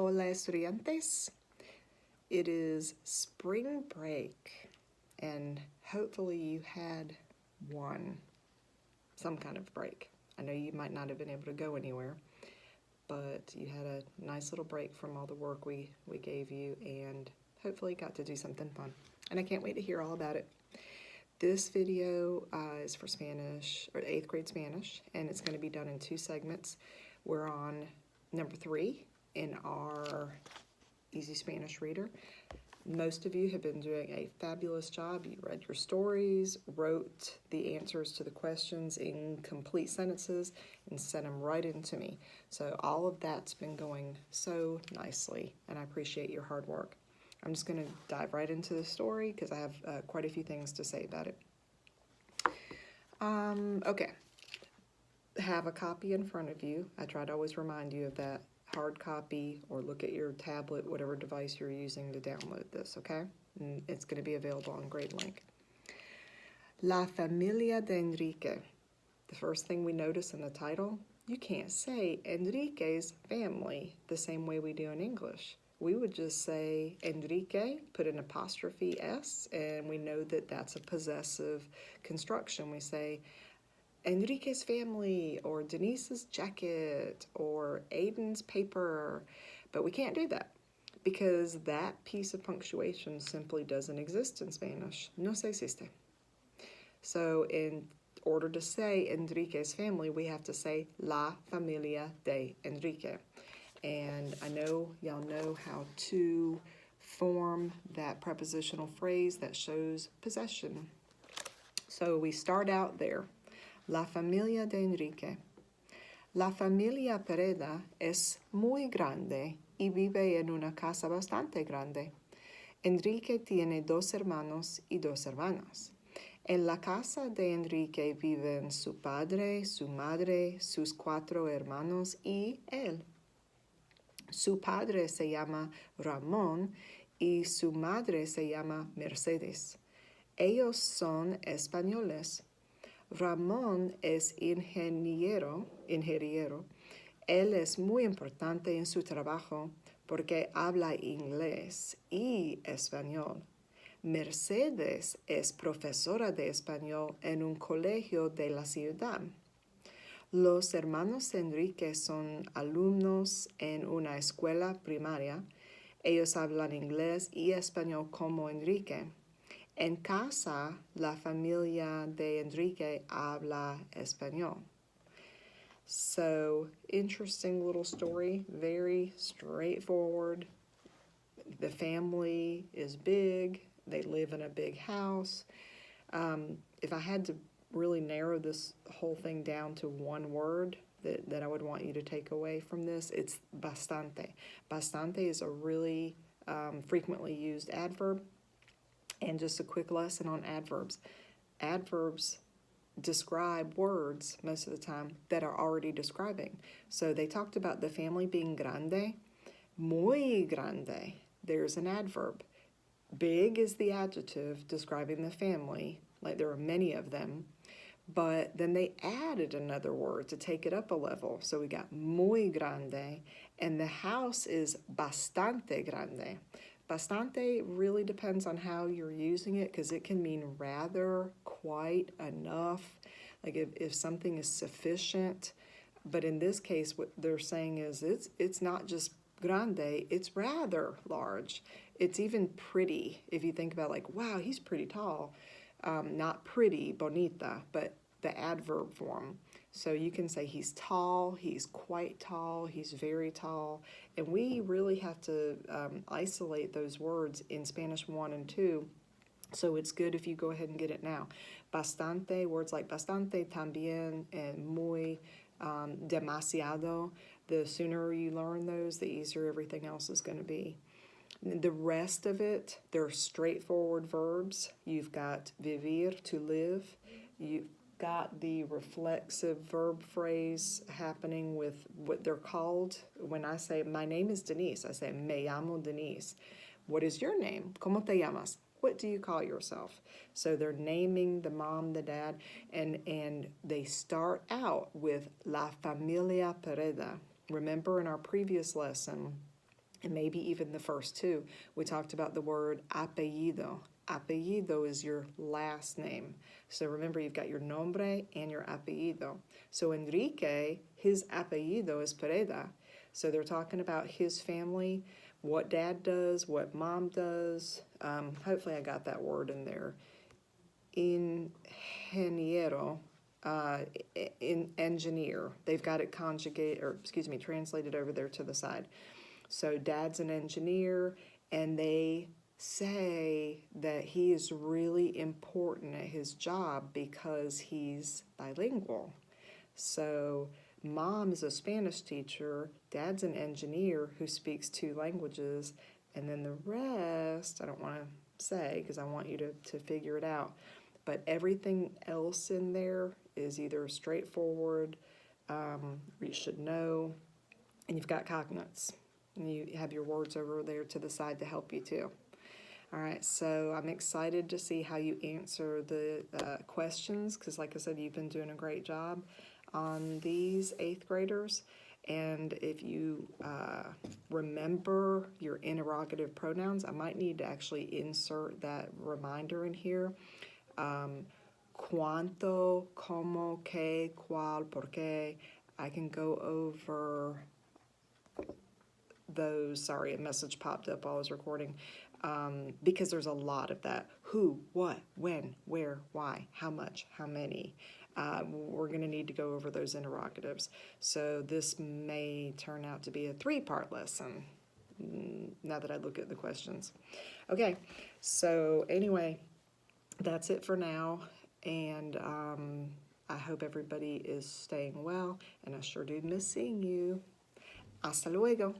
Hola, estudiantes. It is spring break, and hopefully you had some kind of break. I know you might not have been able to go anywhere, but you had a nice little break from all the work we gave you, and hopefully got to do something fun. And I can't wait to hear all about it. This video is for Spanish, or 8th grade Spanish, and it's going to be done in 2 segments. We're on number 3 in our Easy Spanish Reader. Most of you have been doing a fabulous job. You read your stories, wrote the answers to the questions in complete sentences, and sent them right in to me. So all of that's been going so nicely, and I appreciate your hard work. I'm just going to dive right into the story because I have quite a few things to say about it. Okay. Have a copy in front of you. I try to always remind you of that. Hard copy, or look at your tablet, whatever device you're using to download this, okay? And it's going to be available on GradeLink. La familia de Enrique. The first thing we notice in the title, you can't say Enrique's family the same way we do in English. We would just say Enrique, put an apostrophe S, and we know that that's a possessive construction. We say Enrique's family, or Denise's jacket, or Aiden's paper, but we can't do that because that piece of punctuation simply doesn't exist in Spanish. No se existe. So in order to say Enrique's family, we have to say la familia de Enrique. And I know y'all know how to form that prepositional phrase that shows possession. So we start out there. La familia de Enrique. La familia Pereda es muy grande y vive en una casa bastante grande. Enrique tiene 2 hermanos y 2 hermanas. En la casa de Enrique viven su padre, su madre, sus 4 hermanos y él. Su padre se llama Ramón y su madre se llama Mercedes. Ellos son españoles. Ramón es ingeniero. Él es muy importante en su trabajo porque habla inglés y español. Mercedes es profesora de español en un colegio de la ciudad. Los hermanos Enrique son alumnos en una escuela primaria. Ellos hablan inglés y español como Enrique. En casa, la familia de Enrique habla español. So, interesting little story, very straightforward. The family is big, they live in a big house. If I had to really narrow this whole thing down to one word that I would want you to take away from this, it's bastante. Bastante is a really frequently used adverb. And just a quick lesson on adverbs. Adverbs describe words most of the time that are already describing. So they talked about the family being grande, muy grande. There's an adverb. Big is the adjective describing the family, like there are many of them. But then they added another word to take it up a level. So we got muy grande, and the house is bastante grande. Bastante really depends on how you're using it because it can mean rather, quite, enough, like if something is sufficient. But in this case, what they're saying is it's not just grande, it's rather large. It's even pretty. If you think about like, wow, he's pretty tall. Not pretty, bonita, but the adverb form. So you can say he's tall, he's quite tall, he's very tall. And we really have to isolate those words in Spanish 1 and 2. So it's good if you go ahead and get it now. Bastante, words like bastante, también, and muy, demasiado. The sooner you learn those, the easier everything else is going to be. The rest of it, they're straightforward verbs. You've got vivir, to live. You've got the reflexive verb phrase happening with what they're called. When I say, my name is Denise, I say, me llamo Denise. What is your name? ¿Cómo te llamas? What do you call yourself? So they're naming the mom, the dad, and they start out with La Familia Pereda. Remember in our previous lesson, and maybe even the first two. We talked about the word apellido. Apellido is your last name. So remember, you've got your nombre and your apellido. So Enrique, his apellido is Pereda. So they're talking about his family, what dad does, what mom does. Hopefully I got that word in there. Ingeniero, in engineer. They've got it translated over there to the side. So dad's an engineer, and they say that he is really important at his job because he's bilingual. So mom is a Spanish teacher, dad's an engineer who speaks 2 languages, and then the rest, I don't want to say because I want you to figure it out. But everything else in there is either straightforward, you should know, and you've got cognates. And you have your words over there to the side to help you too. All right, so I'm excited to see how you answer the questions because, like I said, you've been doing a great job on these 8th graders. And if you remember your interrogative pronouns, I might need to actually insert that reminder in here. Cuánto, cómo, qué, cuál, por qué. I can go over those. Sorry, a message popped up while I was recording. Because there's a lot of that. Who, what, when, where, why, how much, how many. We're going to need to go over those interrogatives. So this may turn out to be a 3-part lesson now that I look at the questions. Okay, so anyway, that's it for now. And I hope everybody is staying well. And I sure do miss seeing you. Hasta luego.